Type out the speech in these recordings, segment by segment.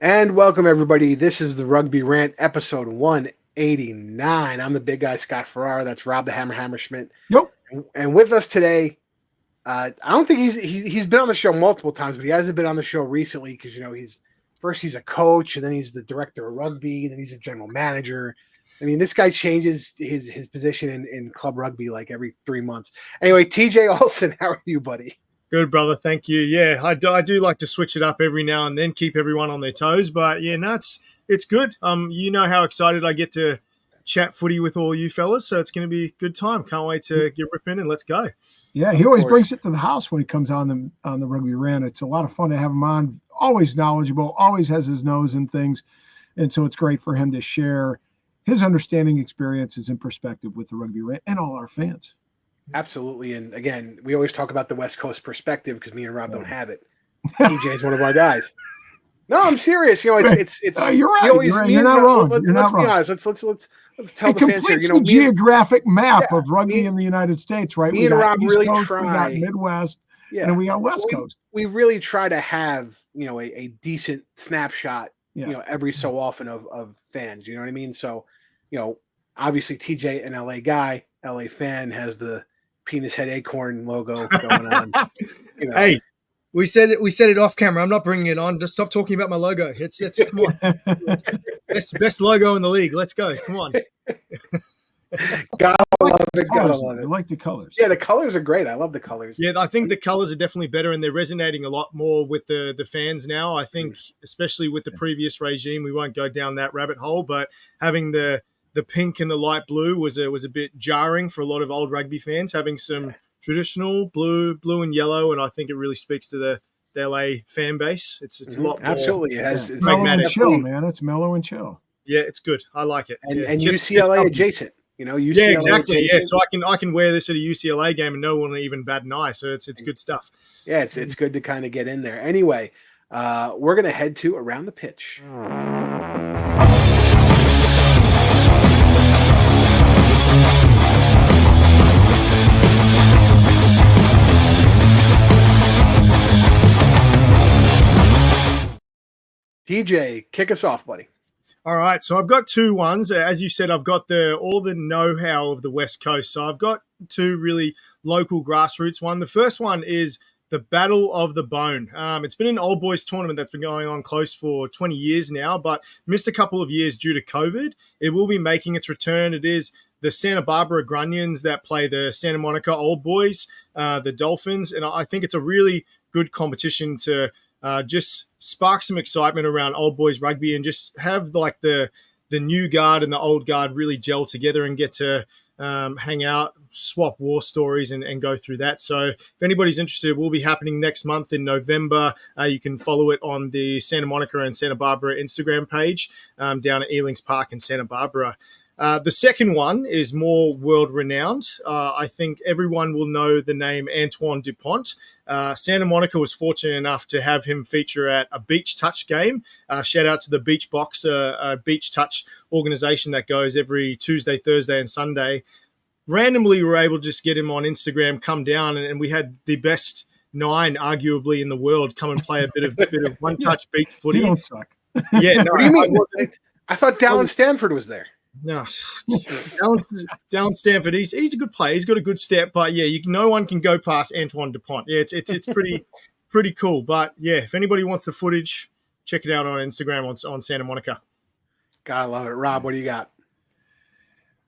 And welcome, everybody. This is the Rugby Rant, episode 189. I'm the big guy, Scott Farrar. That's Rob the Hammer Hammerschmidt. Yep. And with us today, I don't think he's been on the show multiple times, but he hasn't been on the show recently because, he's a coach, and then he's the director of rugby, and then he's a general manager. I mean, this guy changes his position in club rugby like every 3 months. Anyway, TJ Olsen, how are you, buddy? Good, brother. Thank you. Yeah, I do like to switch it up every now and then, keep everyone on their toes. But yeah, no, it's good. You know how excited I get to chat footy with all you fellas, so it's going to be a good time. Can't wait to get ripping and let's go. Yeah, he always brings it to the house when he comes on the Rugby Rant. It's a lot of fun to have him on. Always knowledgeable, always has his nose in things, and so it's great for him to share his understanding, experiences, and perspective with the Rugby Rant and all our fans. Absolutely. And again, we always talk about the West Coast perspective because me and Rob don't have it. TJ is one of our guys. No, I'm serious. You're right. You're not wrong. Let's be honest. Let's tell the fans here. The geographic map of rugby in the United States, right? Me and Rob East really Coast, try. We got Midwest, and we got West Coast. We really try to have a decent snapshot, every so often of fans. You know what I mean? So, obviously TJ, an LA guy, LA fan, has the penis head acorn logo going on. Hey, we said it off camera. I'm not bringing it on. Just stop talking about my logo. It's come on. best logo in the league. Let's go. Come on. Gotta love it. I like the colors. Yeah, the colors are great. I love the colors. Yeah, I think the colors are definitely better, and they're resonating a lot more with the fans now. I think, especially with the previous regime, we won't go down that rabbit hole, but having the pink and the light blue was a bit jarring for a lot of old rugby fans, having some traditional blue and yellow, and I think it really speaks to the LA fan base. It's a lot more. Absolutely. It's mellow and chill, man. It's mellow and chill. Yeah, it's good. I like it. And UCLA adjacent. UCLA yeah, exactly. adjacent. Yeah, so I can wear this at a UCLA game and no one will even bat an eye. So it's good stuff. Yeah, it's good to kind of get in there. Anyway, we're gonna head to Around the Pitch. DJ, kick us off, buddy. All right, so I've got two ones. As you said, I've got all the know-how of the West Coast. So I've got two really local grassroots one. The first one is the Battle of the Bone. It's been an old boys tournament that's been going on close for 20 years now, but missed a couple of years due to COVID. It will be making its return. It is the Santa Barbara Grunions that play the Santa Monica Old Boys, the Dolphins, and I think it's a really good competition to just spark some excitement around old boys rugby and just have like the new guard and the old guard really gel together and get to hang out, swap war stories and go through that. So if anybody's interested, it will be happening next month in November. You can follow it on the Santa Monica and Santa Barbara Instagram page down at Ealings Park in Santa Barbara. The second one is more world-renowned. I think everyone will know the name Antoine Dupont. Santa Monica was fortunate enough to have him feature at a Beach Touch game. Shout out to the Beach Box, a Beach Touch organization that goes every Tuesday, Thursday, and Sunday. Randomly, we were able to just get him on Instagram, come down, and we had the best 9, arguably, in the world come and play a bit of one-touch beach footy. You don't suck. Yeah, no, what do you mean? I thought Dallin Stanford was there. No, Dallin Stanford. He's a good player. He's got a good step, but yeah, no one can go past Antoine Dupont. Yeah, it's pretty cool. But yeah, if anybody wants the footage, check it out on Instagram on Santa Monica. Gotta love it, Rob. What do you got?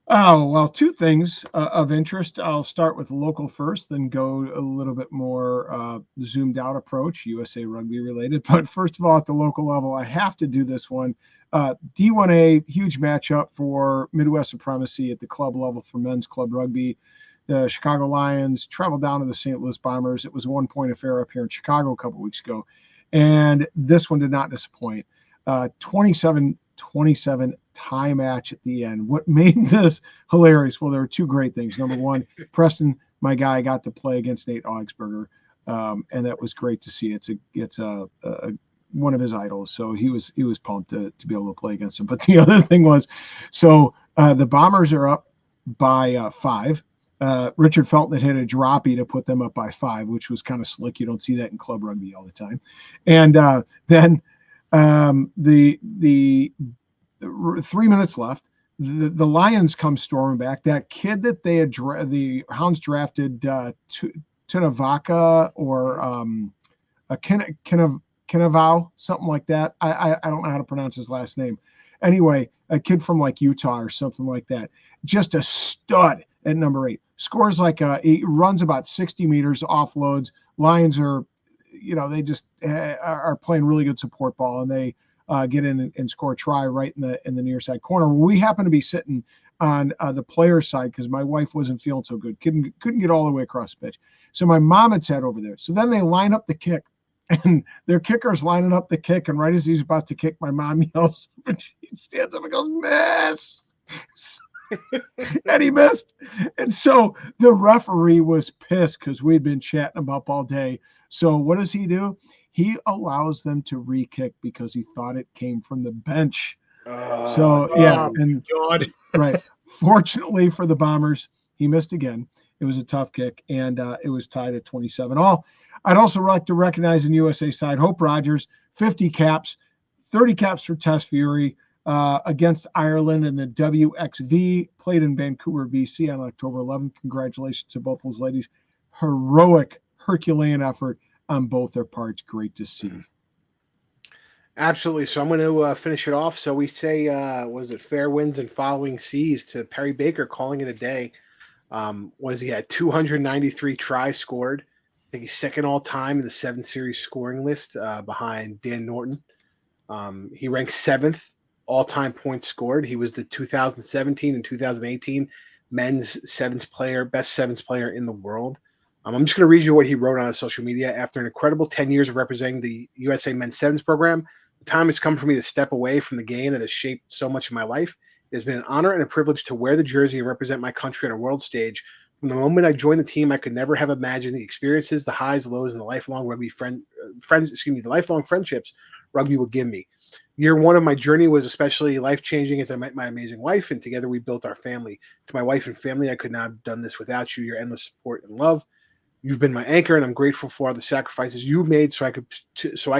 Oh, well, two things of interest. I'll start with local first, then go a little bit more zoomed out approach, USA Rugby related. But first of all, at the local level, I have to do this one. D1A, huge matchup for Midwest supremacy at the club level for men's club rugby. The Chicago Lions traveled down to the St. Louis Bombers. It was a one-point affair up here in Chicago a couple weeks ago. And this one did not disappoint. 27-27 tie match at the end. What made this hilarious? Well, there were two great things. Number one, Preston, my guy, got to play against Nate Augsburger, and that was great to see. It's a one of his idols, so he was pumped to be able to play against him. But the other thing was, so the Bombers are up by 5. Richard Felton had hit a droppy to put them up by 5, which was kind of slick. You don't see that in club rugby all the time. And then The 3 minutes left. The Lions come storming back. That kid that they had the Hounds drafted, Tunavaka or a Kinavau, something like that. I don't know how to pronounce his last name. Anyway, a kid from like Utah or something like that. Just a stud at number 8. Scores like he runs about 60 meters, offloads. Lions are, they just are playing really good support ball, and they get in and score a try right in the near side corner. We happen to be sitting on the player side because my wife wasn't feeling so good, couldn't get all the way across the pitch. So my mom had sat over there. So then they line up the kick, and their kicker's lining up the kick, and right as he's about to kick, my mom yells, and she stands up and goes, "Miss!" And he missed. And so the referee was pissed because we'd been chatting about all day. So what does he do? He allows them to re-kick because he thought it came from the bench. And God. Right. Fortunately for the Bombers, he missed again. It was a tough kick, and it was tied at 27-all. I'd also like to recognize in USA side Hope Rogers, 50 caps, 30 caps for Tess Fury against Ireland in the WXV, played in Vancouver, BC on October 11th. Congratulations to both those ladies. Heroic, Herculean effort on both their parts. Great to see. Absolutely. So I'm going to finish it off. So we say, was it fair winds and following seas to Perry Baker, calling it a day. He had 293 tries scored. I think he's second all time in the 7 series scoring list behind Dan Norton. He ranked 7th all-time points scored. He was the 2017 and 2018 men's best sevens player in the world. I'm just going to read you what he wrote on his social media. After an incredible 10 years of representing the USA men's sevens program, the time has come for me to step away from the game that has shaped so much of my life. It has been an honor and a privilege to wear the jersey and represent my country on a world stage. From the moment I joined the team, I could never have imagined the experiences, the highs, lows, and the lifelong lifelong friendships rugby would give me. Year 1 of my journey was especially life-changing as I met my amazing wife, and together we built our family. To my wife and family, I could not have done this without you, your endless support and love. You've been my anchor, and I'm grateful for all the sacrifices you made so I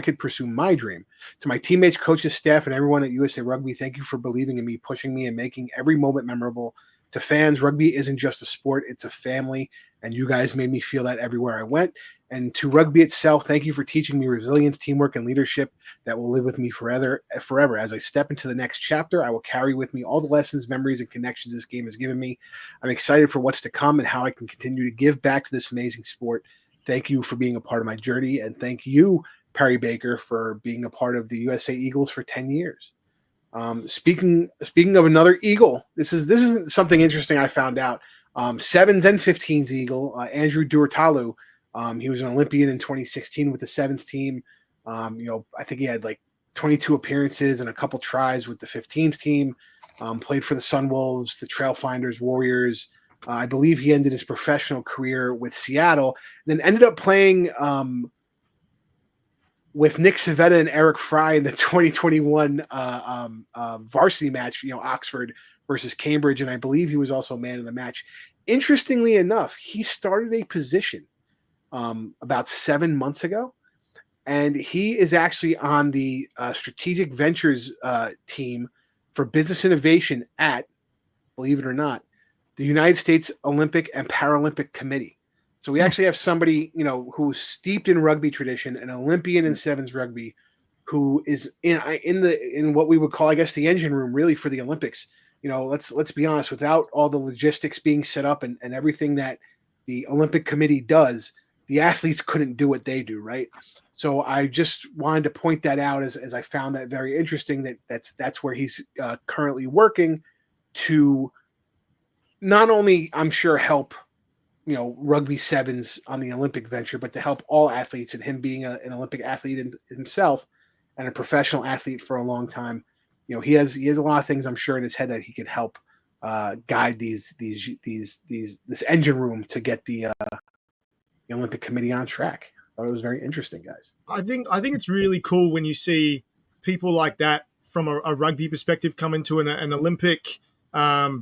could pursue my dream. To my teammates, coaches, staff, and everyone at USA Rugby, thank you for believing in me, pushing me, and making every moment memorable. To fans, rugby isn't just a sport, it's a family, and you guys made me feel that everywhere I went. And to rugby itself, thank you for teaching me resilience, teamwork, and leadership that will live with me forever. As I step into the next chapter, I will carry with me all the lessons, memories, and connections this game has given me. I'm excited for what's to come and how I can continue to give back to this amazing sport. Thank you for being a part of my journey, and thank you, Perry Baker, for being a part of the USA Eagles for 10 years. Speaking of another Eagle, this is something interesting I found out. 7s and 15s Eagle, Andrew Durtalu. He was an Olympian in 2016 with the 7s team. I think he had like 22 appearances and a couple tries with the 15s team. Played for the Sunwolves, the Trailfinders, Warriors. I believe he ended his professional career with Seattle, then ended up playing with Nick Savetta and Eric Fry in the 2021 varsity match, Oxford versus Cambridge. And I believe he was also man of the match. Interestingly enough, he started a position about 7 months ago. And he is actually on the strategic ventures team for business innovation at, believe it or not, the United States Olympic and Paralympic Committee. So we actually have somebody, who's steeped in rugby tradition, an Olympian in sevens rugby, who is in what we would call, I guess, the engine room, really, for the Olympics. Let's be honest, without all the logistics being set up and everything that the Olympic Committee does, the athletes couldn't do what they do, right? So I just wanted to point that out as I found that very interesting. That's where he's currently working to not only, I'm sure, help rugby sevens on the Olympic venture, but to help all athletes, and him being an Olympic athlete himself and a professional athlete for a long time. He has a lot of things, I'm sure, in his head that he can help guide this engine room to get the Olympic Committee on track. I thought it was very interesting, guys. I think it's really cool when you see people like that from a rugby perspective come into an Olympic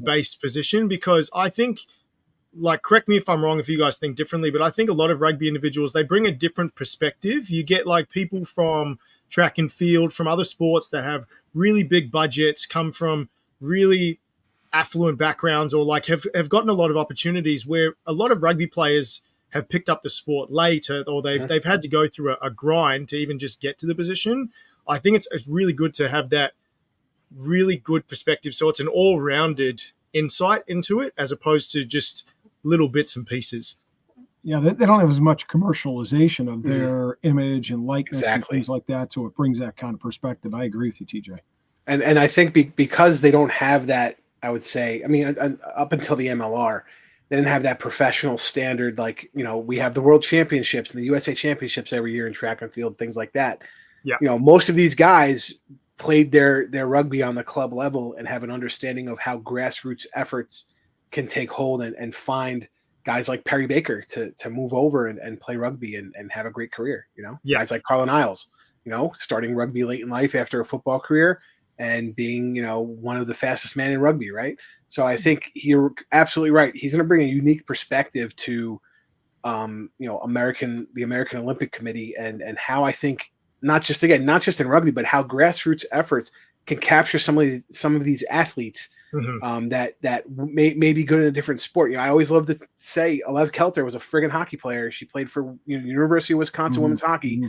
based position, because I think, correct me if I'm wrong if you guys think differently, but I think a lot of rugby individuals, they bring a different perspective. You get people from track and field, from other sports that have really big budgets, come from really affluent backgrounds, or like have gotten a lot of opportunities, where a lot of rugby players have picked up the sport late, or they've had to go through a grind to even just get to the position. I think it's really good to have that really good perspective. So it's an all-rounded insight into it, as opposed to just little bits and pieces. Yeah, they don't have as much commercialization of their image and likeness and things like that, so it brings that kind of perspective. I agree with you, TJ. And I think because they don't have that, I would say, I mean, up until the MLR, they didn't have that professional standard. Like, we have the World Championships and the USA Championships every year in track and field, things like that. Yeah. Most of these guys played their rugby on the club level and have an understanding of how grassroots efforts can take hold and find guys like Perry Baker to move over and play rugby and have a great career. Guys like Carlin Isles, starting rugby late in life after a football career and being, one of the fastest men in rugby, right? So I think you're absolutely right. He's going to bring a unique perspective to, the American Olympic Committee and how I think not just in rugby, but how grassroots efforts can capture some of these athletes that may be good in a different sport. I always love to say Alev Kelter was a friggin' hockey player. She played for University of Wisconsin women's hockey,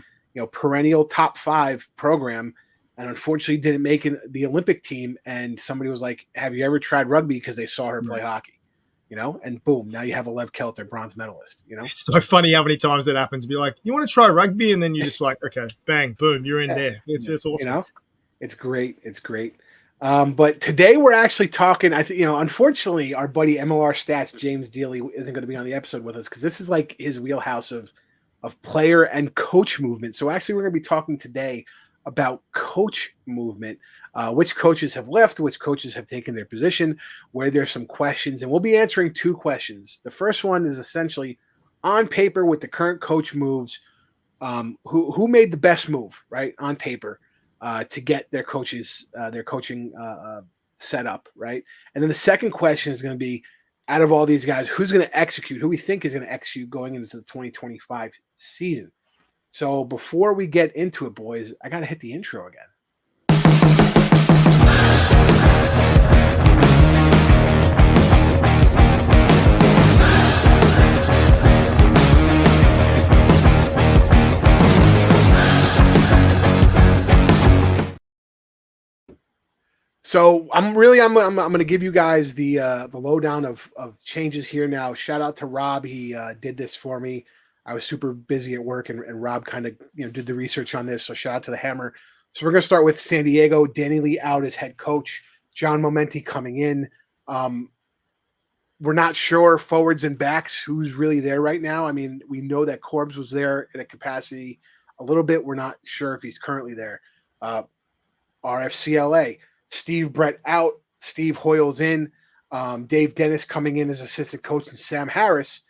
perennial top 5 program, and unfortunately didn't make the Olympic team. And somebody was like, "Have you ever tried rugby?" Because they saw her play hockey, and boom, now you have Alev Kelter, bronze medalist. It's so funny how many times that happens. Be like, "You want to try rugby?" And then you're just like, "Okay, bang, boom, you're in there." It's just awesome. It's great. It's great. But today we're actually talking. I think unfortunately, our buddy MLR Stats James Dealey isn't going to be on the episode with us because this is like his wheelhouse of player and coach movement. So actually, we're going to be talking today about coach movement, which coaches have left, which coaches have taken their position, where there's some questions, and we'll be answering 2 questions. The first one is essentially on paper with the current coach moves, who made the best move, right, on paper. To get their coaching set up, right? And then the second question is going to be, out of all these guys, who's going to execute, who we think is going to execute going into the 2025 season. So before we get into it, boys, I got to hit the intro again. So I'm going to give you guys the lowdown of changes here now. Shout out to Rob. He did this for me. I was super busy at work, and Rob kind of did the research on this. So shout out to the Hammer. So we're going to start with San Diego. Danny Lee out as head coach. John Momenti coming in. We're not sure forwards and backs who's really there right now. I mean, we know that Corbs was there in a capacity a little bit. We're not sure if he's currently there. RFCLA. Steve Brett out. Steve Hoyle's in. Dave Dennis coming in as assistant coach, and Sam Harris,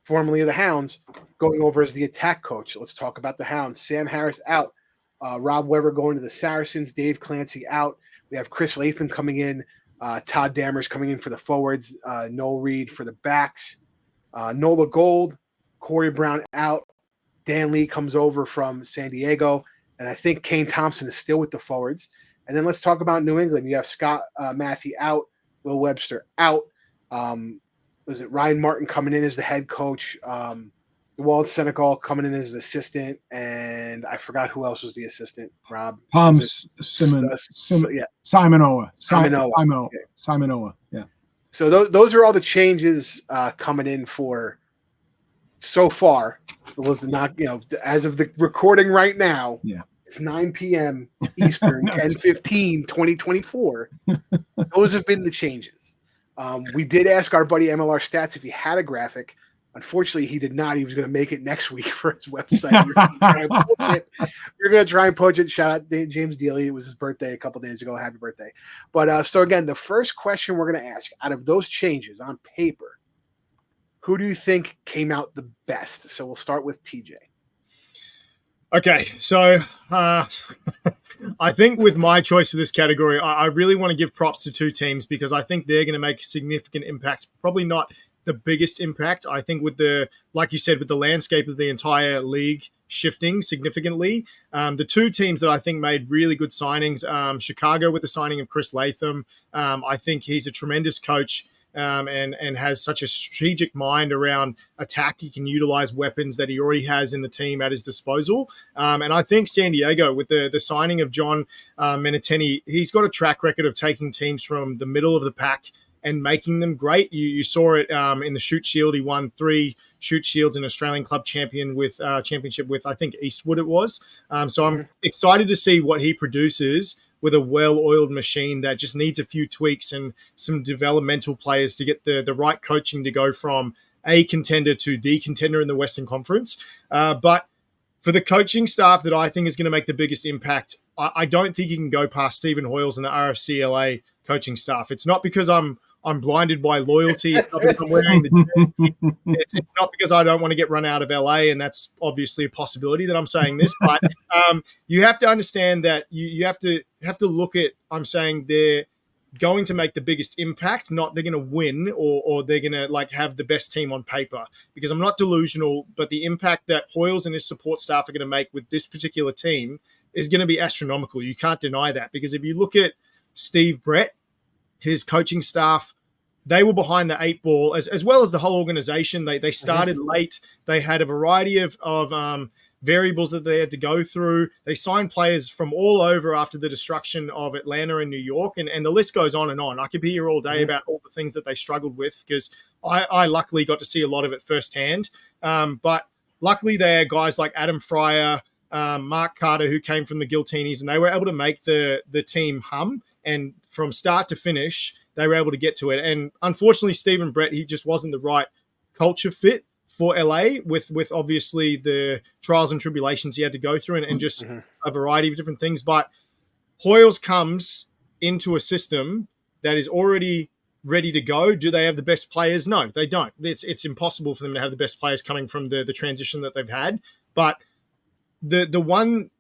formerly of the Hounds, going over as the attack coach. Let's talk about the Hounds. Sam Harris out. Rob Weber going to the Saracens. Dave Clancy out. We have Chris Latham coming in. Todd Dammers coming in for the forwards. Noel Reed for the backs. Nola Gold. Corey Brown out. Dan Lee comes over from San Diego. And I think Kane Thompson is still with the forwards. And then let's talk about New England. You have Scott Matthew out. Will Webster out. Was it Ryan Martin coming in as the head coach? Walt Senegal coming in as an assistant, and I forgot who else was the assistant. Rob Simonoa. Yeah. So those are all the changes coming in for so far. It was not, as of the recording right now. Yeah. It's 9 p.m. Eastern, 10/15/2024. Those have been the changes. We did ask our buddy MLR Stats if he had a graphic. Unfortunately, he did not. He was going to make it next week for his website. We're going to try and poach it. Shout out to James Dealey. It was his birthday a couple days ago. Happy birthday. But so again, the first question we're going to ask, out of those changes on paper, who do you think came out the best? So we'll start with TJ. Okay, so I think with my choice for this category, I really want to give props to 2 teams because I think they're going to make significant impacts. Probably not the biggest impact. I think with like you said, with the landscape of the entire league shifting significantly. The two teams that I think made really good signings, Chicago with the signing of Chris Latham. I think he's a tremendous coach. And has such a strategic mind around attack. He can utilize weapons that he already has in the team at his disposal. And I think San Diego, with the signing of John Menateni, he's got a track record of taking teams from the middle of the pack and making them great. You saw it in the Shoot Shield. He won 3 Shoot Shields, an Australian club championship with, I think, Eastwood it was. So I'm excited to see what he produces with a well-oiled machine that just needs a few tweaks and some developmental players to get the right coaching to go from a contender to the contender in the Western Conference. But for the coaching staff that I think is going to make the biggest impact, I don't think you can go past Stephen Hoyles and the RFCLA coaching staff. It's not because I'm blinded by loyalty. It's not because I'm wearing the jersey. It's not because I don't want to get run out of LA, and that's obviously a possibility that I'm saying this. But you have to understand that you have to look at. I'm saying they're going to make the biggest impact, not they're going to win or they're going to like have the best team on paper. Because I'm not delusional, but the impact that Hoyles and his support staff are going to make with this particular team is going to be astronomical. You can't deny that, because if you look at Steve Brett, his coaching staff, they were behind the 8 ball as well as the whole organization. They started late. They had a variety of variables that they had to go through. They signed players from all over after the destruction of Atlanta and New York, and the list goes on and on. I could be here all day about all the things that they struggled with, because I luckily got to see a lot of it firsthand. But luckily they had guys like Adam Fryer, Mark Carter, who came from the Giltinis, and they were able to make the team hum. And from start to finish, they were able to get to it. And unfortunately, Stephen Brett, he just wasn't the right culture fit for LA with obviously the trials and tribulations he had to go through and just a variety of different things. But Hoyles comes into a system that is already ready to go. Do they have the best players? No, they don't. It's impossible for them to have the best players coming from the transition that they've had. But the one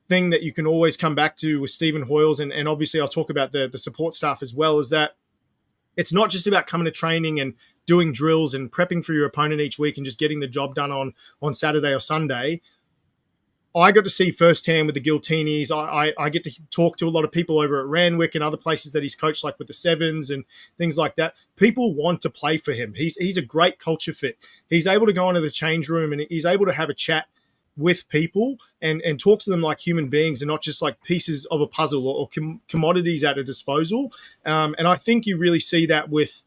thing that you can always come back to with Stephen Hoyles, and obviously I'll talk about the support staff as well, is that it's not just about coming to training and doing drills and prepping for your opponent each week and just getting the job done on Saturday or Sunday. I got to see firsthand with the Giltinis. I get to talk to a lot of people over at Randwick and other places that he's coached, like with the Sevens and things like that. People want to play for him. He's a great culture fit. He's able to go into the change room and he's able to have a chat with people and talk to them like human beings and not just like pieces of a puzzle or commodities at a disposal. And I think you really see that with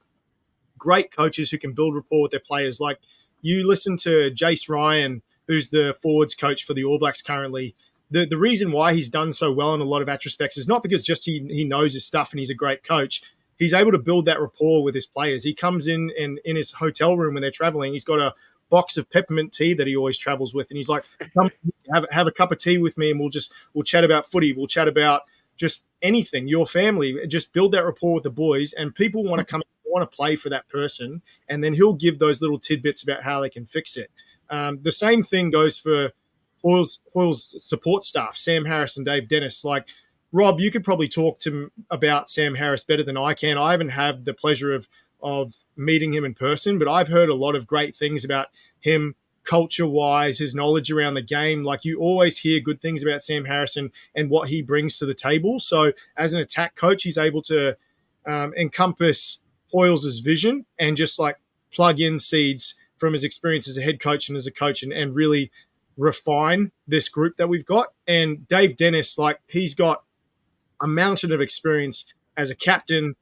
great coaches who can build rapport with their players. Like you listen to Jace Ryan, who's the forwards coach for the All Blacks currently. The reason why he's done so well in a lot of aspects is not because just he knows his stuff and he's a great coach. He's able to build that rapport with his players. He comes in his hotel room when they're traveling. He's got a box of peppermint tea that he always travels with, and he's like, come have a cup of tea with me and we'll chat about footy, we'll chat about just anything, your family, just build that rapport with the boys, and people want to come, want to play for that person, and then he'll give those little tidbits about how they can fix it. The same thing goes for Hoyle's support staff, Sam Harris and Dave Dennis. Like, Rob, you could probably talk to him about Sam Harris better than I can. I haven't had the pleasure of meeting him in person, but I've heard a lot of great things about him culture-wise, his knowledge around the game. Like, you always hear good things about Sam Harrison and what he brings to the table. So as an attack coach, he's able to encompass Hoyles' vision and just like plug in seeds from his experience as a head coach and as a coach and really refine this group that we've got. And Dave Dennis, like, he's got a mountain of experience as a captain,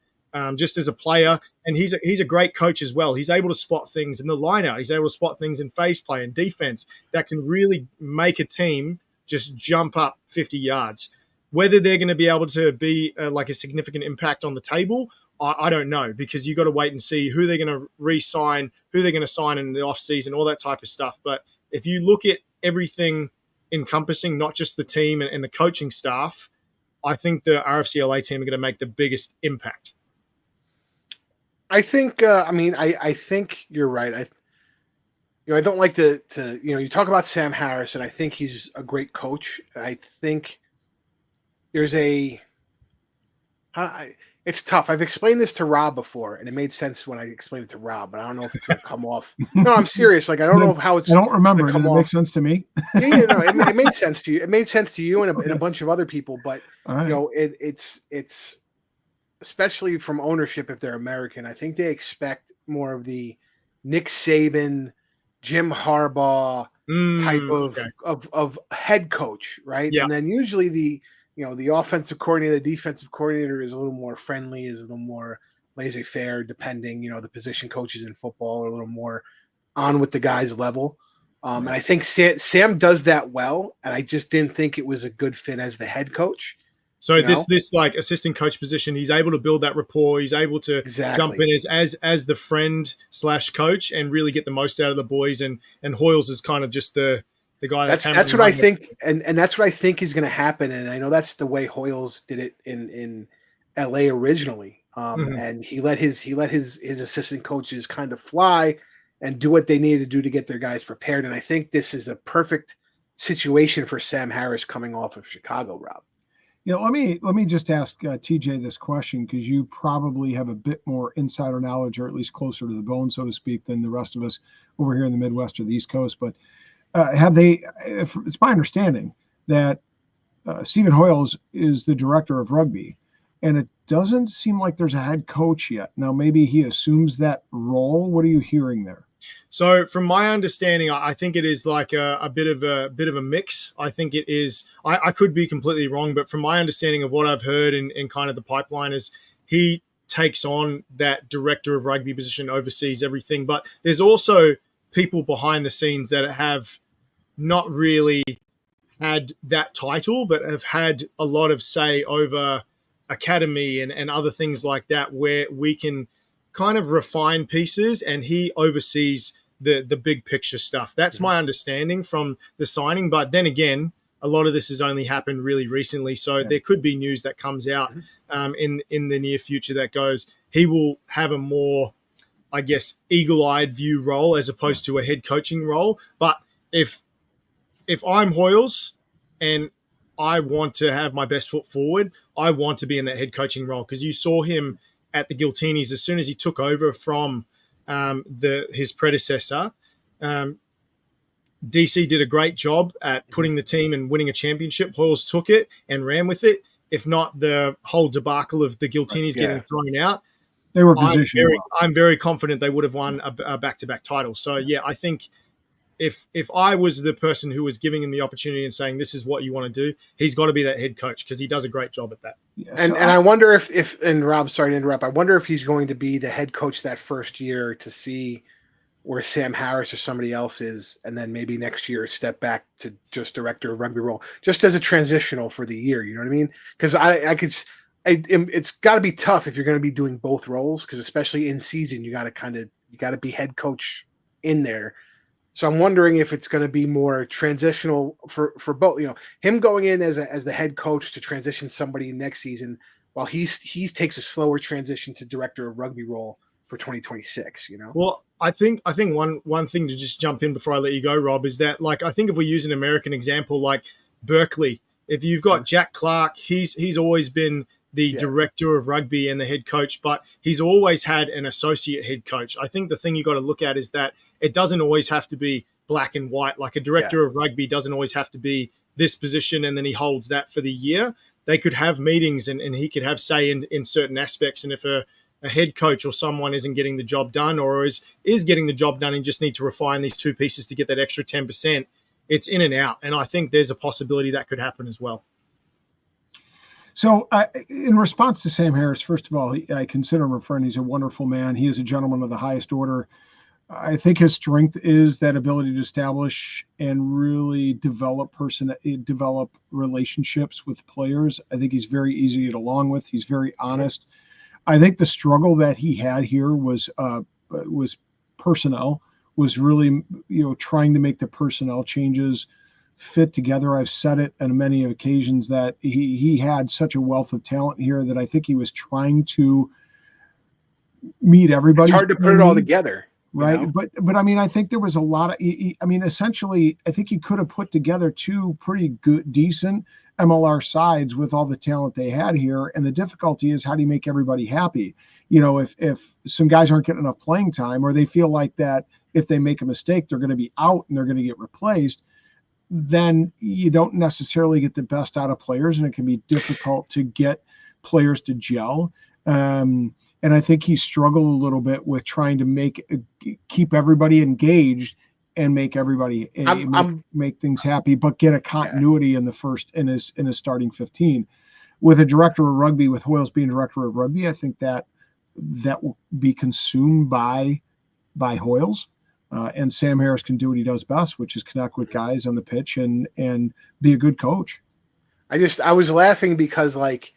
just as a player, and he's a great coach as well. He's able to spot things in the line-out. He's able to spot things in face play and defense that can really make a team just jump up 50 yards. Whether they're going to be able to be like a significant impact on the table, I don't know, because you got to wait and see who they're going to re-sign, who they're going to sign in the off-season, all that type of stuff. But if you look at everything encompassing, not just the team and the coaching staff, I think the RFCLA team are going to make the biggest impact. I think, I think you're right. I don't like to, you talk about Sam Harris, and I think he's a great coach. I think there's It's tough. I've explained this to Rob before, and it made sense when I explained it to Rob, but I don't know if it's going to come off. No, I'm serious. Like, I don't know how it's I don't remember. going to Did come it off. make sense to me? Yeah, no, it made sense to you. It made sense to you and a bunch of other people, but All right. you know, it's especially from ownership if they're American. I think they expect more of the Nick Saban, Jim Harbaugh type Okay. of head coach, right? Yeah. And then usually the offensive coordinator, the defensive coordinator is a little more friendly, is a little more laissez-faire, depending, the position coaches in football are a little more on with the guy's level. And I think Sam does that well, and I just didn't think it was a good fit as the head coach. So this like assistant coach position, he's able to build that rapport. He's able to jump in as the friend / coach and really get the most out of the boys. And Hoyles is kind of just the guy that's what I think, and that's what I think is going to happen. And I know that's the way Hoyles did it in LA originally. And he let his assistant coaches kind of fly and do what they needed to do to get their guys prepared. And I think this is a perfect situation for Sam Harris coming off of Chicago, Rob. Let me just ask TJ this question, because you probably have a bit more insider knowledge, or at least closer to the bone, so to speak, than the rest of us over here in the Midwest or the East Coast. But it's my understanding that Stephen Hoyles is the director of rugby, and it doesn't seem like there's a head coach yet. Now, maybe he assumes that role. What are you hearing there? So from my understanding, I think it is like a bit of a mix. I think it is, I could be completely wrong, but from my understanding of what I've heard in kind of the pipeline is he takes on that director of rugby position, oversees everything. But there's also people behind the scenes that have not really had that title, but have had a lot of say over academy and other things like that, where we can kind of refine pieces, and he oversees the big picture stuff. That's my understanding from the signing. But then again, a lot of this has only happened really recently, so there could be news that comes out in the near future that goes, he will have a more, I guess, eagle-eyed view role as opposed to a head coaching role. But if I'm Hoyles and I want to have my best foot forward, I want to be in that head coaching role, because you saw him at the Giltinis as soon as he took over from his predecessor. DC did a great job at putting the team and winning a championship. Hoyles took it and ran with it. If not the whole debacle of the Giltinis getting thrown out, they were positioned. I'm very confident they would have won a back-to-back title. So yeah, I think if I was the person who was giving him the opportunity and saying, this is what you want to do, he's got to be that head coach, because he does a great job at that. Yeah, and I wonder if and Rob, sorry to interrupt, I wonder if he's going to be the head coach that first year to see where Sam Harris or somebody else is, and then maybe next year step back to just director of rugby role, just as a transitional for the year. You know what I mean? Because it's got to be tough if you're going to be doing both roles, because especially in season, you got to be head coach in there. So I'm wondering if it's going to be more transitional for both, him going in as the head coach to transition somebody next season, while he takes a slower transition to director of rugby role for 2026. Well, I think one thing to just jump in before I let you go, Rob, is that, like, I think if we use an American example like Berkeley, if you've got Jack Clark, he's always been the director of rugby and the head coach, but he's always had an associate head coach. I think the thing you got to look at is that it doesn't always have to be black and white. Like, a director of rugby doesn't always have to be this position and then he holds that for the year. They could have meetings and he could have say in certain aspects. And if a head coach or someone isn't getting the job done, or is getting the job done and just need to refine these two pieces to get that extra 10%, it's in and out. And I think there's a possibility that could happen as well. So in response to Sam Harris, first of all, I consider him a friend. He's a wonderful man. He is a gentleman of the highest order. I think his strength is that ability to establish and really develop relationships with players. I think he's very easy to get along with. He's very honest. I think the struggle that he had here was personnel, was really, trying to make the personnel changes fit together. I've said it on many occasions that he had such a wealth of talent here that I think he was trying to meet everybody. It's hard to put it all together. Right. But I mean, I think there was a lot of, essentially, I think he could have put together two pretty good, decent MLR sides with all the talent they had here. And the difficulty is, how do you make everybody happy? You know, if some guys aren't getting enough playing time, or they feel like that if they make a mistake, they're going to be out and they're going to get replaced, then you don't necessarily get the best out of players, and it can be difficult to get players to gel. And I think he struggled a little bit with trying to keep everybody engaged and make everybody make things happy, but get a continuity in his starting 15. With a director of rugby, with Hoyles being director of rugby, I think that will be consumed by Hoyles. And Sam Harris can do what he does best, which is connect with guys on the pitch and be a good coach. I was laughing because, like,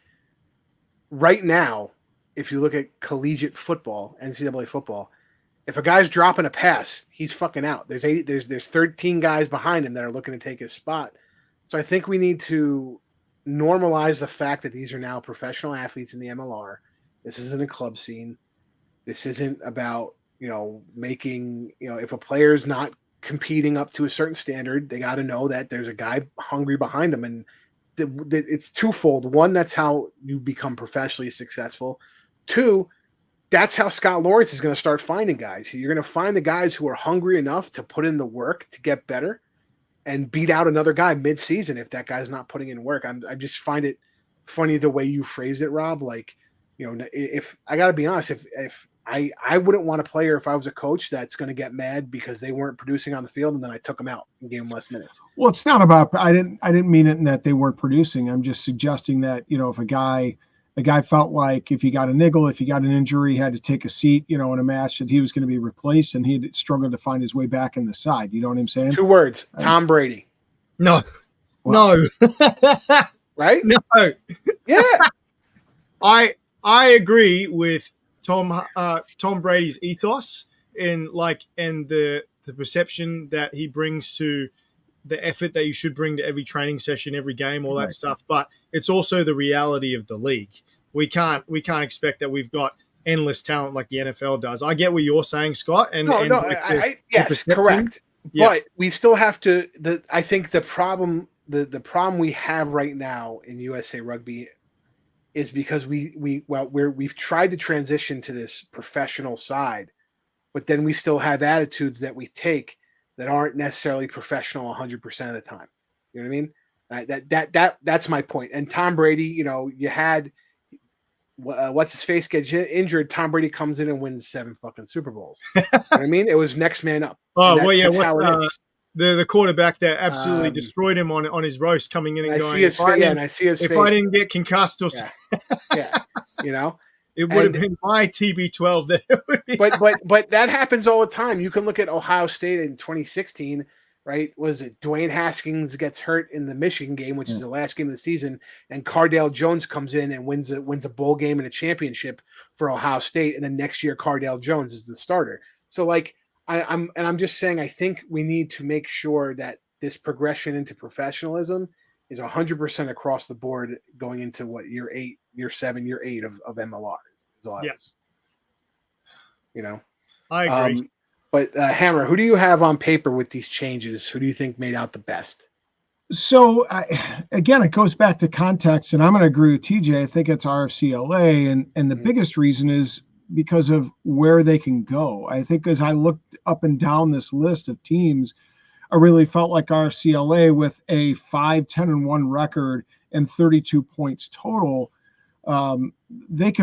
right now, if you look at collegiate football, NCAA football, if a guy's dropping a pass, he's fucking out. There's 13 guys behind him that are looking to take his spot. So I think we need to normalize the fact that these are now professional athletes in the MLR. This isn't a club scene. This isn't about, making, if a player's not competing up to a certain standard, they got to know that there's a guy hungry behind them. And it's twofold. One, that's how you become professionally successful. Two, that's how Scott Lawrence is going to start finding guys. You're going to find the guys who are hungry enough to put in the work to get better and beat out another guy mid-season if that guy's not putting in work. I just find it funny the way you phrased it, Rob. Like, if I got to be honest, if I wouldn't want a player, if I was a coach, that's going to get mad because they weren't producing on the field and then I took them out and gave them less minutes. Well, it's not about, I didn't mean it in that they weren't producing. I'm just suggesting that, if a guy felt like if he got a niggle, if he got an injury, he had to take a seat, in a match, that he was going to be replaced and he'd struggled to find his way back in the side. You know what I'm saying? 2 words, Tom Brady. No. Well, no. Right? No. Yeah. I agree with Tom Brady's ethos and the perception that he brings to the effort that you should bring to every training session, every game, all that stuff. But it's also the reality of the league. We can't expect that we've got endless talent like the NFL does. I get what you're saying, Scott. Yes, correct. Yeah. But we still have to. I think the problem we have right now in USA Rugby is because we've tried to transition to this professional side, but then we still have attitudes that we take that aren't necessarily professional 100% of the time. You know what I mean? That's my point. And Tom Brady, you had what's his face gets injured. Tom Brady comes in and wins 7 fucking Super Bowls. You know what I mean? It was next man up. Oh, well, yeah. What's the quarterback that absolutely destroyed him on his roast coming in and going, I see his face. If I didn't get concussed or something. Yeah. It would have been my TB12 there. But that happens all the time. You can look at Ohio State in 2016, right? Was it Dwayne Haskins gets hurt in the Michigan game, which is the last game of the season, and Cardale Jones comes in and wins a bowl game and a championship for Ohio State, and then next year Cardale Jones is the starter. So like I'm just saying, I think we need to make sure that this progression into professionalism is 100% across the board going into year 8, year 7, year 8 of MLR. Yes. I agree. But Hammer, who do you have on paper with these changes? Who do you think made out the best? So again, it goes back to context, and I'm going to agree with TJ. I think it's RFCLA, and the biggest reason is because of where they can go. I think as I looked up and down this list of teams, I really felt like RFCLA with a 5-10-1 record and 32 points total. They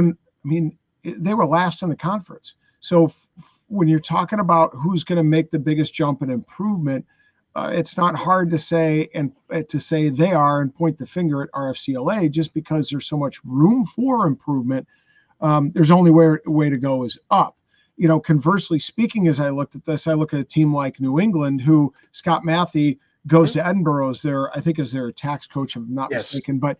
were last in the conference. So when you're talking about who's going to make the biggest jump and improvement, it's not hard to say they are and point the finger at RFCLA just because there's so much room for improvement. There's only way to go is up. Conversely speaking, as I looked at this, I look at a team like New England, who Scott Matthey goes to Edinburgh as their tax coach, if I'm not mistaken. But,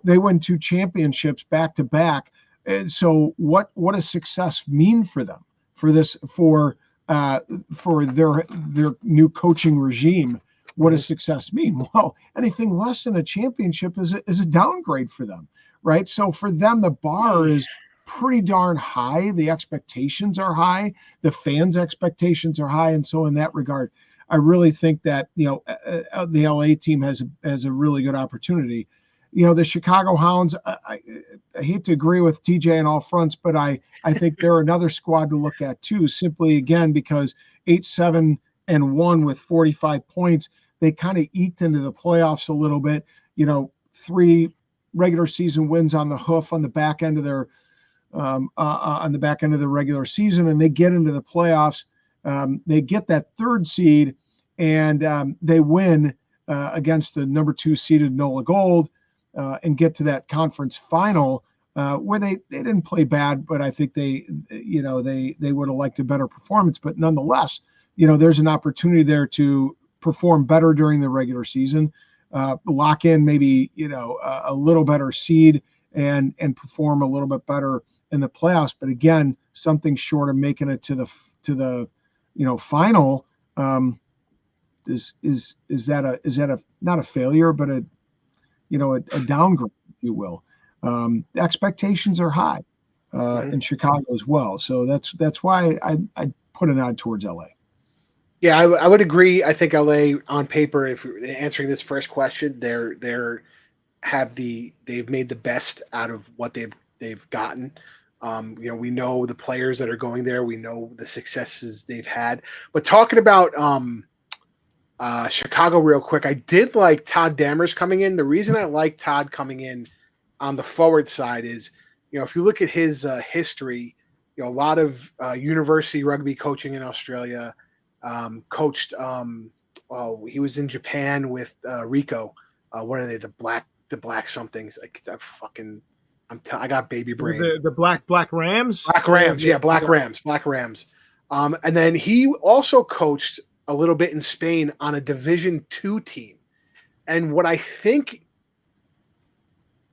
they won 2 championships back to back. And so what does success mean for them, for their new coaching regime? What does success mean? Well, anything less than a championship is a downgrade for them, right? So for them, the bar is pretty darn high. The expectations are high. The fans' expectations are high. And so in that regard, I really think that, the LA team has a really good opportunity. The Chicago Hounds, I hate to agree with TJ on all fronts, but I think they're another squad to look at too, simply again, because 8-7-1 with 45 points, they kind of eked into the playoffs a little bit, 3 regular season wins on the hoof on the back end of their regular season, and they get into the playoffs. They get that 3rd seed, and they win against the number 2 seeded NOLA Gold, and get to that conference final, where they didn't play bad, but I think they would have liked a better performance. But nonetheless, there's an opportunity there to perform better during the regular season, lock in maybe a little better seed, and perform a little bit better in the playoffs. But again, something short of making it to the final. Is that not a failure, but a downgrade, if you will. The expectations are high in Chicago as well, so that's why I put a nod towards LA. Yeah, I would agree. I think LA on paper, if answering this first question, they've made the best out of what they've gotten. We know the players that are going there. We know the successes they've had. But talking about Chicago real quick, I did like Todd Dammers coming in. The reason I like Todd coming in on the forward side is, if you look at his history, a lot of university rugby coaching in Australia, coached. He was in Japan with Rico. What are they? The black somethings. I got baby brain. The black Rams. Black Rams, yeah, Black Rams. And then he also coached a little bit in Spain on a Division II team. And what I think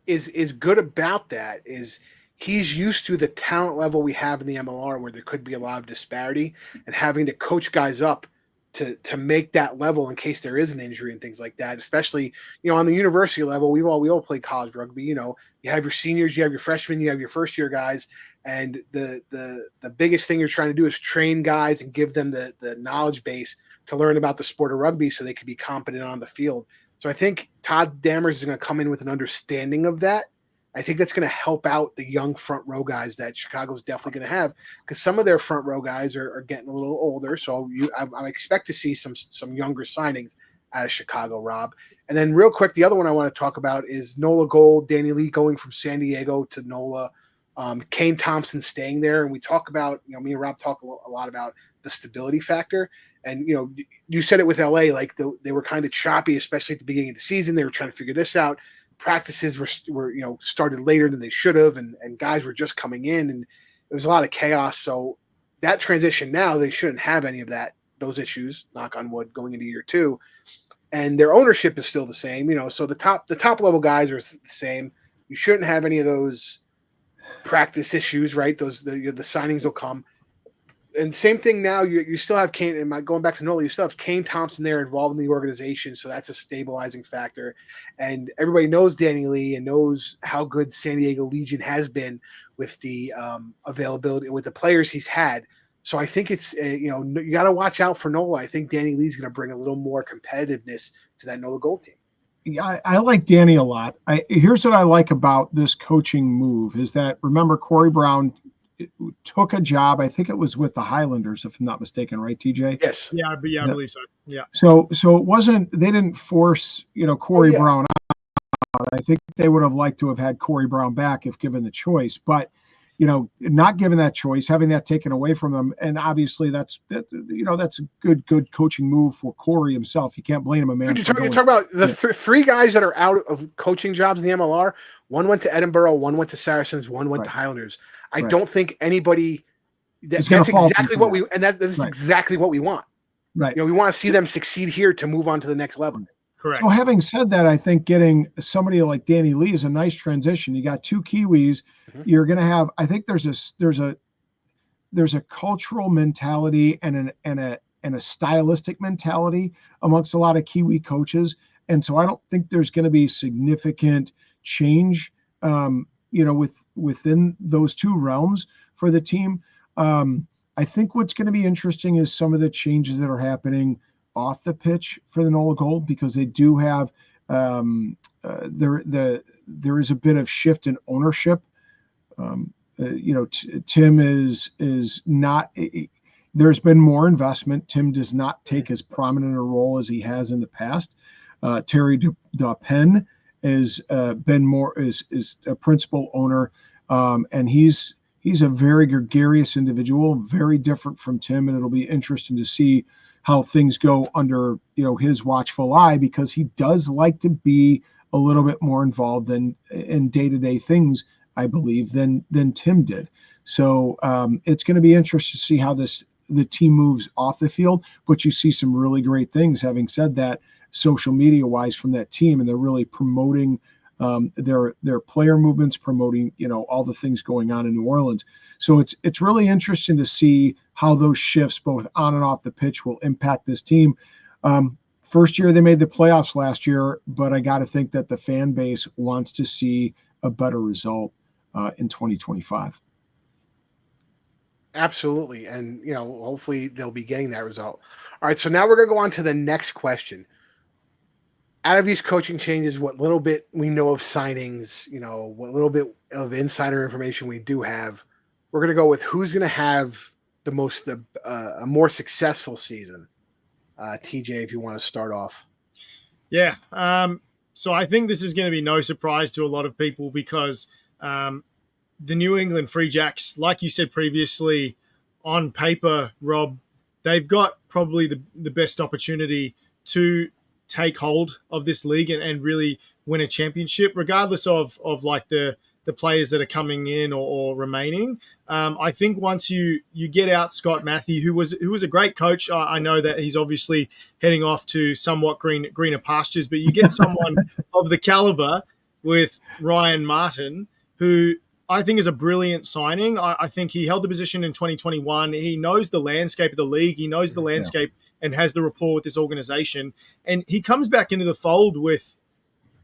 is good about that is he's used to the talent level we have in the MLR, where there could be a lot of disparity, and having to coach guys up to make that level in case there is an injury and things like that. Especially, on the university level, we all play college rugby. You have your seniors, you have your freshmen, you have your first year guys, and the biggest thing you're trying to do is train guys and give them the knowledge base to learn about the sport of rugby so they can be competent on the field. So I think Todd Dammers is going to come in with an understanding of that. I think that's going to help out the young front row guys that Chicago's definitely going to have, because some of their front row guys are getting a little older. So I expect to see some younger signings out of Chicago, Rob. And then real quick, the other one I want to talk about is NOLA Gold, Danny Lee going from San Diego to NOLA, Kane Thompson staying there. And we talk about, me and Rob talk a lot about the stability factor. And, you said it with LA, like they were kind of choppy, especially at the beginning of the season. They were trying to figure this out. Practices were started later than they should have, and guys were just coming in, and it was a lot of chaos. So that transition now, they shouldn't have any of those issues, knock on wood, going into year 2. And their ownership is still the same, so the top level guys are the same. You shouldn't have any of those practice issues, right? The signings will come. And same thing now, you still have Kane, and going back to NOLA, you still have Kane Thompson there involved in the organization, so that's a stabilizing factor. And everybody knows Danny Lee and knows how good San Diego Legion has been with the availability, with the players he's had. So I think it's, you got to watch out for NOLA. I think Danny Lee's going to bring a little more competitiveness to that NOLA Gold team. Yeah, I like Danny a lot. Here's what I like about this coaching move is that, remember, Corey Brown took a job, I think it was with the Highlanders, if I'm not mistaken, right, TJ? Yes. Yeah, I believe so. Yeah. So it wasn't, they didn't force, Corey Brown out. I think they would have liked to have had Corey Brown back if given the choice, but not given that choice, having that taken away from them, and obviously that's a good coaching move for Corey himself. You can't blame him, man. You talk about the 3 guys that are out of coaching jobs in the MLR. One went to Edinburgh, one went to Saracens, one went to Highlanders. I don't think anybody. That's exactly what that's exactly what we want. Right. We want to see them succeed here to move on to the next level. Correct. So having said that, I think getting somebody like Danny Lee is a nice transition. You got 2 Kiwis. Mm-hmm. You're going to have. I think there's a cultural mentality and a stylistic mentality amongst a lot of Kiwi coaches, and so I don't think there's going to be significant change. Within those 2 realms for the team. I think what's going to be interesting is some of the changes that are happening off the pitch for the Nola Gold, because they do have there is a bit of shift in ownership. Tim is not. There's been more investment. Tim does not take as prominent a role as he has in the past. Terry DuPen has been more is a principal owner, and he's a very gregarious individual, very different from Tim, and it'll be interesting to see how things go under his watchful eye, because he does like to be a little bit more involved in day-to-day things, I believe, than Tim did. So it's going to be interesting to see how the team moves off the field, but you see some really great things, having said that, social media wise, from that team, and they're really promoting their player movements, promoting all the things going on in New Orleans. So it's really interesting to see how those shifts both on and off the pitch will impact this team. First year they made the playoffs last year, but I got to think that the fan base wants to see a better result in 2025. Absolutely. And, hopefully they'll be getting that result. All right. So now we're going to go on to the next question. Out of these coaching changes, what little bit we know of signings, what little bit of insider information we do have, we're going to go with who's going to have the most, a more successful season. TJ, if you want to start off. Yeah. So I think this is going to be no surprise to a lot of people, because the New England Free Jacks, like you said previously, on paper, Rob, they've got probably the best opportunity to take hold of this league and really win a championship, regardless of like the players that are coming in or remaining. I think once you get out Scott Matthew, who was a great coach, I know that he's obviously heading off to somewhat greener pastures, but you get someone of the caliber with Ryan Martin, who I think is a brilliant signing. I think he held the position in 2021. He knows the landscape of the league. He knows the landscape and has the rapport with this organization. And he comes back into the fold with,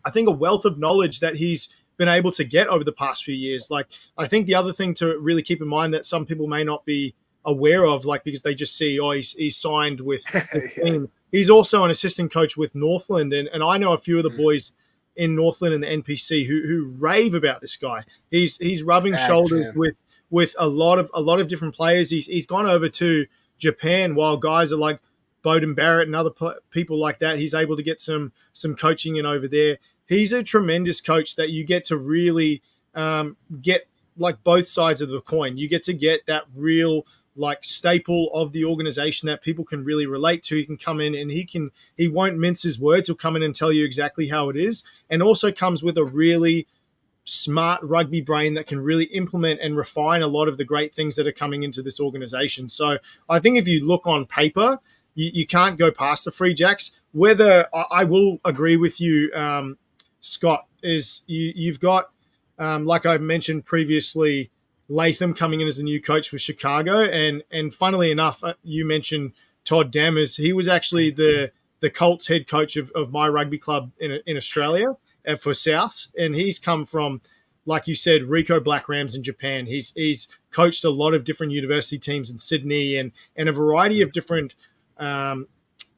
I think, a wealth of knowledge that he's been able to get over the past few years. Like, I think the other thing to really keep in mind that some people may not be aware of, like, because they just see, he's signed with the team. He's also an assistant coach with Northland. And I know a few of the boys in Northland and the NPC who rave about this guy. He's rubbing shoulders with a lot of different players. He's gone over to Japan while guys are like Bowden Barrett and other people like that. He's able to get some coaching in over there. He's a tremendous coach that you get to really get like both sides of the coin. You get to get that real like staple of the organization that people can really relate to. He can come in and he won't mince his words. He'll come in and tell you exactly how it is, and also comes with a really smart rugby brain that can really implement and refine a lot of the great things that are coming into this organization. So I think if you look on paper, you can't go past the Free Jacks. Whether I will agree with you, Scott, is you've got, like I mentioned previously, Latham coming in as the new coach with Chicago. And funnily enough, you mentioned Todd Dammers. He was actually the Colts head coach of my rugby club in Australia for Souths. And he's come from, like you said, Rico Black Rams in Japan. He's coached a lot of different university teams in Sydney and a variety of different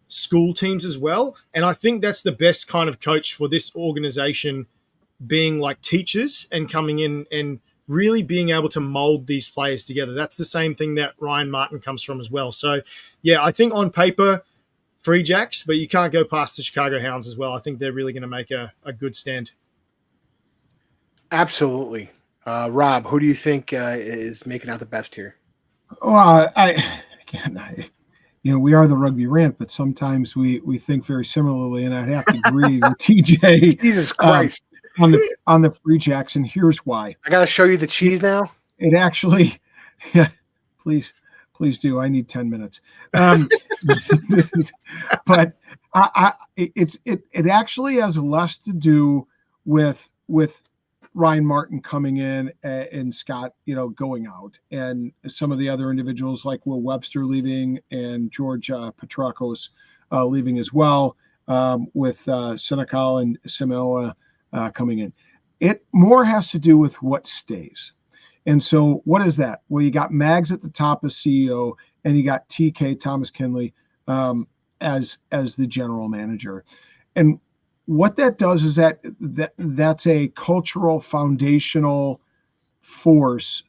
school teams as well. And I think that's the best kind of coach for this organization, being like teachers and coming in and really being able to mold these players together. That's the same thing that Ryan Martin comes from as well. So, yeah, I think on paper, Free Jacks, but you can't go past the Chicago Hounds as well. I think they're really going to make a good stand. Absolutely. Rob, who do you think is making out the best here? Well, we are the Rugby Rant, but sometimes we think very similarly, and I'd have to agree with TJ. Jesus Christ. On the Free Jacks, and here's why. I got to show you the cheese now? It actually, please do. I need 10 minutes. But it actually has less to do with Ryan Martin coming in and Scott, going out, and some of the other individuals like Will Webster leaving and George Petrakos leaving as well, with Senecal and Samoa coming in. It more has to do with what stays. And so what is that? Well, you got Mags at the top as CEO, and you got TK, Thomas Kinley. And as the general manager. And what that does is that's a cultural foundational force,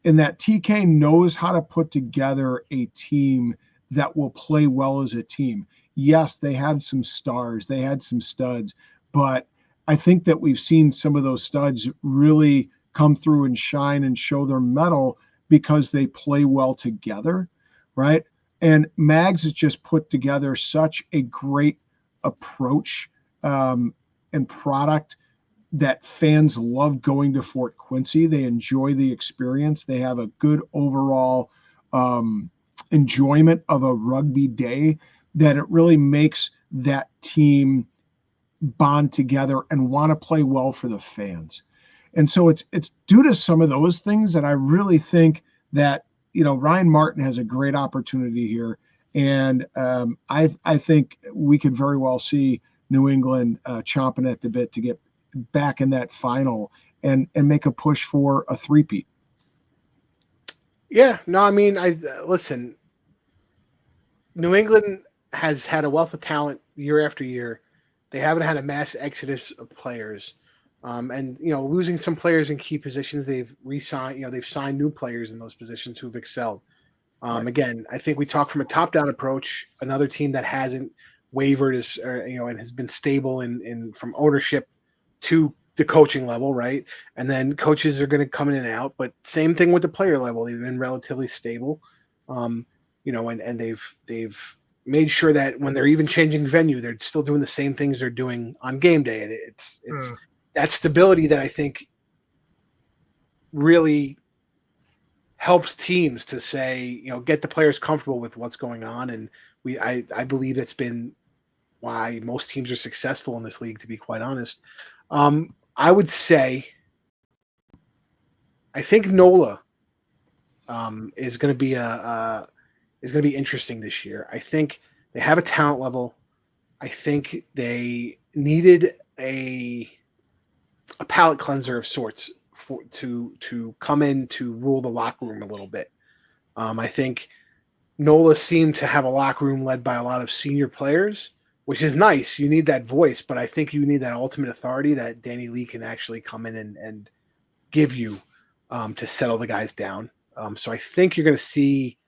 in that TK knows how to put together a team that will play well as a team. Yes, they had some stars, they had some studs, but I think that we've seen some of those studs really come through and shine and show their mettle because they play well together, right? And Mags has just put together such a great approach and product that fans love going to Fort Quincy. They enjoy the experience. They have a good overall enjoyment of a rugby day, that it really makes that team bond together and want to play well for the fans. And so it's due to some of those things that I really think that, Ryan Martin has a great opportunity here. And I think we could very well see New England chomping at the bit to get back in that final and make a push for a three-peat. Yeah, no, I mean, listen, New England has had a wealth of talent year after year. They haven't had a mass exodus of players. And, losing some players in key positions, they've re-signed, they've signed new players in those positions who've excelled. Right. Again, I think we talk from a top-down approach. Another team that hasn't wavered is, and has been stable in from ownership to the coaching level, right? And then coaches are going to come in and out, but same thing with the player level. They've been relatively stable, and they've made sure that when they're even changing venue, they're still doing the same things they're doing on game day. And it's that stability that I think really helps teams to say, get the players comfortable with what's going on. And I believe that's been why most teams are successful in this league, to be quite honest. I would say, I think NOLA is going to be interesting this year. I think they have a talent level. I think they needed a palate cleanser of sorts to come in to rule the locker room a little bit. I think NOLA seemed to have a locker room led by a lot of senior players, which is nice. You need that voice, but I think you need that ultimate authority that Danny Lee can actually come in and give you to settle the guys down. So I think you're going to see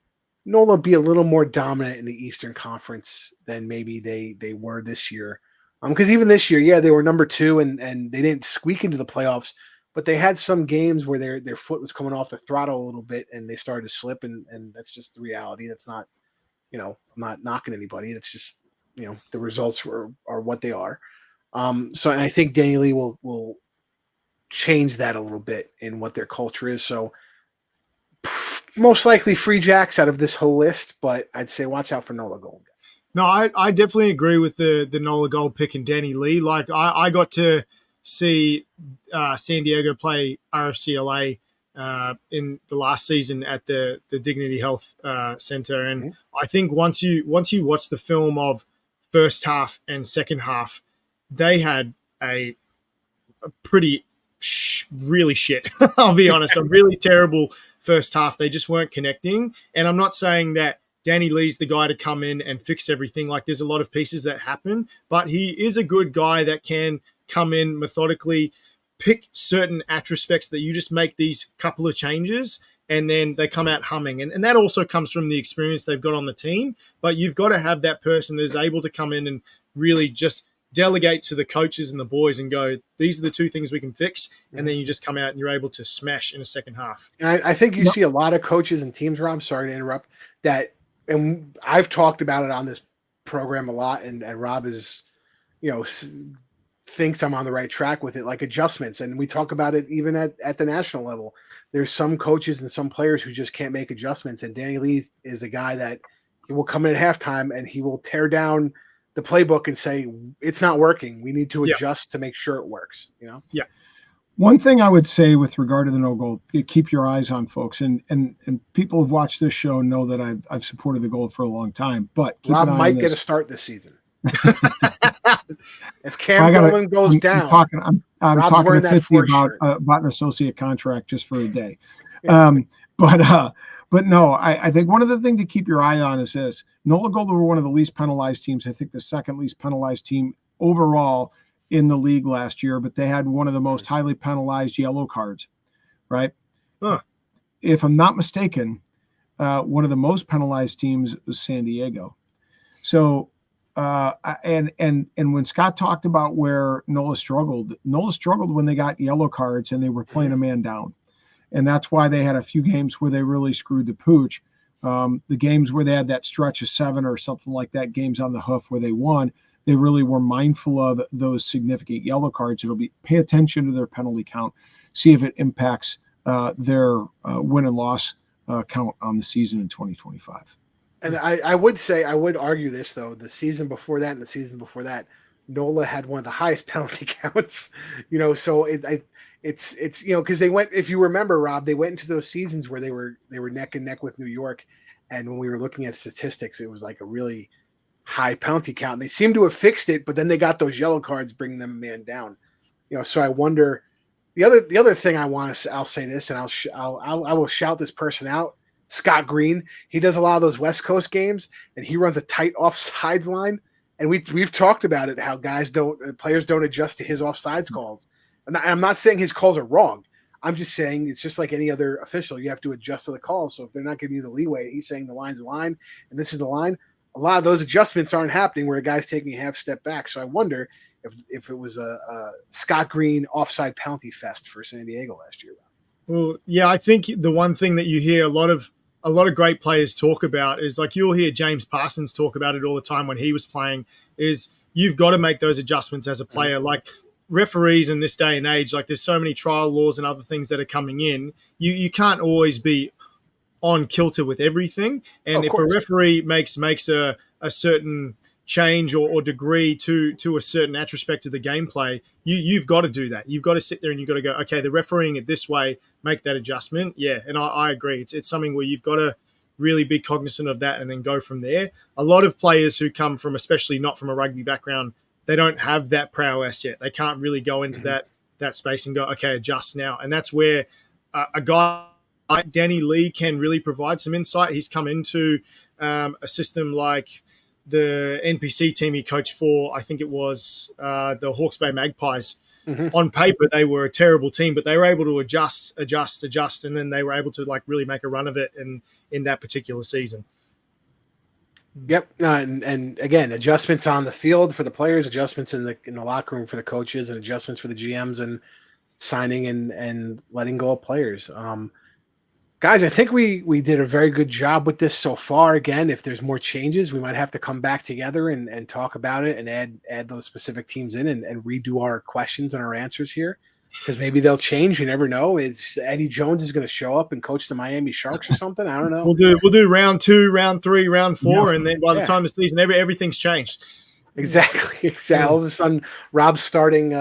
NOLA be a little more dominant in the Eastern Conference than maybe they were this year. Because even this year, yeah, they were number 2 and they didn't squeak into the playoffs, but they had some games where their foot was coming off the throttle a little bit and they started to slip, and that's just the reality. That's not, I'm not knocking anybody. That's just, the results are what they are. So, and I think Danny Lee will change that a little bit in what their culture is. So most likely Free Jacks out of this whole list, but I'd say watch out for NOLA Gold. No, I definitely agree with the NOLA Gold pick and Danny Lee. Like I got to see San Diego play RFCLA in the last season at the Dignity Health Center, and I think once you watch the film of first half and second half, they had a pretty really shit. I'll be honest, a really terrible first half. They just weren't connecting, and I'm not saying that Danny Lee's the guy to come in and fix everything. Like there's a lot of pieces that happen, but he is a good guy that can come in methodically, pick certain aspects that you just make these couple of changes and then they come out humming. And that also comes from the experience they've got on the team. But you've got to have that person that's able to come in and really just delegate to the coaches and the boys and go, these are the 2 things we can fix. And then you just come out and you're able to smash in a second half. And I think you see a lot of coaches and teams, Rob, sorry to interrupt, that, and I've talked about it on this program a lot, and Rob is, thinks I'm on the right track with it, like adjustments. And we talk about it even at the national level. There's some coaches and some players who just can't make adjustments. And Danny Lee is a guy that he will come in at halftime and he will tear down the playbook and say, it's not working. We need to adjust to make sure it works, Yeah. One thing I would say with regard to the no gold, keep your eyes on, folks, and people who've watched this show know that I've supported the gold for a long time. But Rob might get a start this season. If Cam Dolan goes down, I'm talking to 50 about an associate contract just for a day. But But no, I think one of the things to keep your eye on is this. Nola Golden were one of the least penalized teams. I think the second least penalized team overall in the league last year, but they had one of the most highly penalized yellow cards, right? Huh. If I'm not mistaken, one of the most penalized teams was San Diego. So, and when Scott talked about where Nola struggled when they got yellow cards and they were playing a man down. And that's why they had a few games where they really screwed the pooch. The games where they had that stretch of 7 or something like that, games on the hoof where they won, they really were mindful of those significant yellow cards. Pay attention to their penalty count, see if it impacts their win and loss count on the season in 2025. And I would argue this, though. The season before that and the season before that, Nola had one of the highest penalty counts, so it's because they went, if you remember, Rob, they went into those seasons where they were neck and neck with New York. And when we were looking at statistics, it was like a really high penalty count. And they seemed to have fixed it, but then they got those yellow cards bringing them a man down, so I wonder the other thing I'll say this, and I will shout this person out. Scott Green, he does a lot of those West Coast games, and he runs a tight offsides line. And we've talked about it, how players don't adjust to his offsides calls. And I'm not saying his calls are wrong. I'm just saying it's just like any other official. You have to adjust to the calls. So if they're not giving you the leeway, he's saying the line's a line and this is the line. A lot of those adjustments aren't happening where a guy's taking a half step back. So I wonder if it was a Scott Green offside penalty fest for San Diego last year. Well, yeah, I think the one thing that you hear a lot of great players talk about is, like, you'll hear James Parsons talk about it all the time when he was playing, is you've got to make those adjustments as a player. Like, referees in this day and age, like, there's so many trial laws and other things that are coming in. You can't always be on kilter with everything. And if a referee makes a certain change or degree to a certain aspect of the gameplay, you've got to do that. You've got to sit there and you've got to go, okay, they're refereeing it this way, make that adjustment. Yeah, and I agree. It's something where you've got to really be cognizant of that and then go from there. A lot of players who come from, especially not from a rugby background, they don't have that prowess yet. They can't really go into that space and go, okay, adjust now. And that's where a guy like Danny Lee can really provide some insight. He's come into a system like the NPC team he coached for, I think it was the Hawke's Bay Magpies. Mm-hmm. On paper, they were a terrible team, but they were able to adjust, and then they were able to, like, really make a run of it in that particular season. Yep, and again, adjustments on the field for the players, adjustments in the locker room for the coaches, and adjustments for the GMs, and signing and letting go of players. Guys, I think we did a very good job with this so far. Again, if there's more changes, we might have to come back together and talk about it and add those specific teams in and redo our questions and our answers here, because maybe they'll change. You never know. Eddie Jones is going to show up and coach the Miami Sharks or something? I don't know. We'll do round 2, round 3, round 4, and then by the time the season, everything's changed. Exactly. All of a sudden, Rob's starting,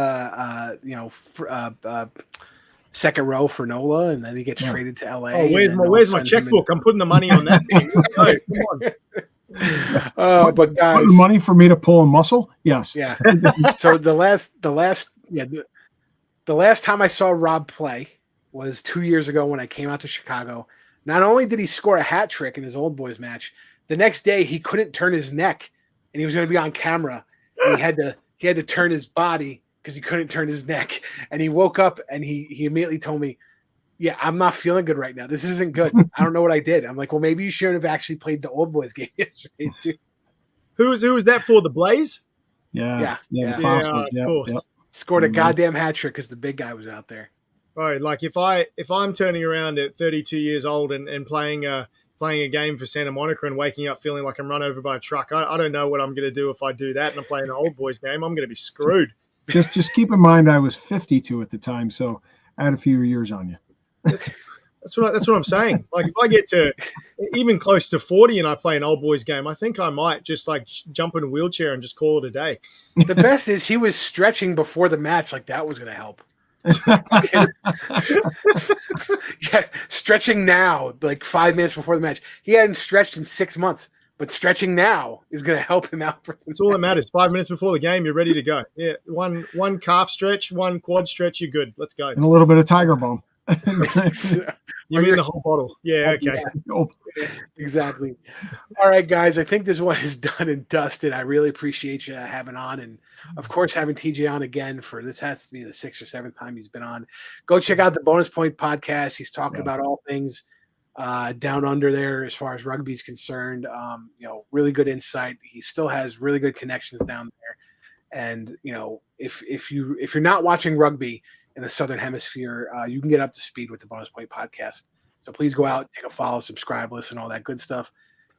second row for Nola, and then he gets traded to LA. Oh, where's my checkbook? I'm putting the money on that team. Come on. But guys, money for me to pull a muscle? Yes. Yeah. So the last time I saw Rob play was 2 years ago when I came out to Chicago. Not only did he score a hat trick in his old boys match, the next day he couldn't turn his neck, and he was going to be on camera. And he had to turn his body because he couldn't turn his neck. And he woke up and he immediately told me, yeah, I'm not feeling good right now. This isn't good. I don't know what I did. I'm like, well, maybe you shouldn't have actually played the old boys game yesterday too. Who was that for? The Blaze? Yeah. Of course. Yep. Scored a goddamn hat trick because the big guy was out there. Right. Like if I'm turning around at 32 years old and playing a game for Santa Monica and waking up feeling like I'm run over by a truck, I don't know what I'm going to do if I do that and I'm playing an old boys game. I'm going to be screwed. Just keep in mind I was 52 at the time, so I had a few years on you. That's what I'm saying. Like if I get to even close to 40 and I play an old boys game, I think I might just like jump in a wheelchair and just call it a day. The best is he was stretching before the match, like that was going to help. Yeah, stretching now, like 5 minutes before the match. He hadn't stretched in 6 months. But stretching now is going to help him out. That's all that matters. 5 minutes before the game, you're ready to go. Yeah, one calf stretch, one quad stretch, you're good. Let's go. And a little bit of tiger bone. You mean the whole bottle? Yeah, okay. Oh, Exactly. All right, guys. I think this one is done and dusted. I really appreciate you having on, and of course having TJ on again for this. Has to be the 6th or 7th time he's been on. Go check out the Bonus Point podcast. He's talking about all things down under there as far as rugby is concerned. Really good insight. He still has really good connections down there. And if you're not watching rugby in the Southern Hemisphere, you can get up to speed with the Bonus Point podcast. So please go out, take a follow, subscribe, listen, all that good stuff.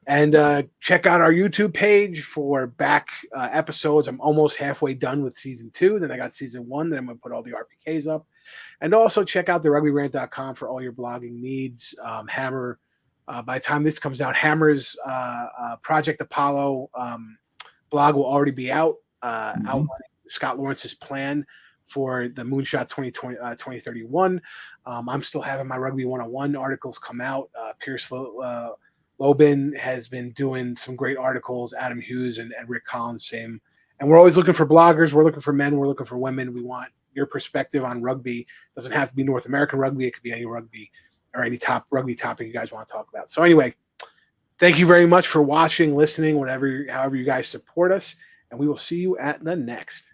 And check out our YouTube page for back episodes. I'm almost halfway done with season 2. Then I got season 1. Then I'm going to put all the RPKs up. And also check out the rugbyrant.com for all your blogging needs. Hammer, by the time this comes out, Hammer's Project Apollo blog will already be out, outlining Scott Lawrence's plan for the Moonshot 2031. I'm still having my Rugby 101 articles come out. Pierce Lobin has been doing some great articles, Adam Hughes and Rick Collins, same. And we're always looking for bloggers. We're looking for men. We're looking for women. We want your perspective on rugby. It doesn't have to be North American rugby. It could be any rugby or any top rugby topic you guys want to talk about. So anyway, thank you very much for watching, listening, however you guys support us. And we will see you at the next.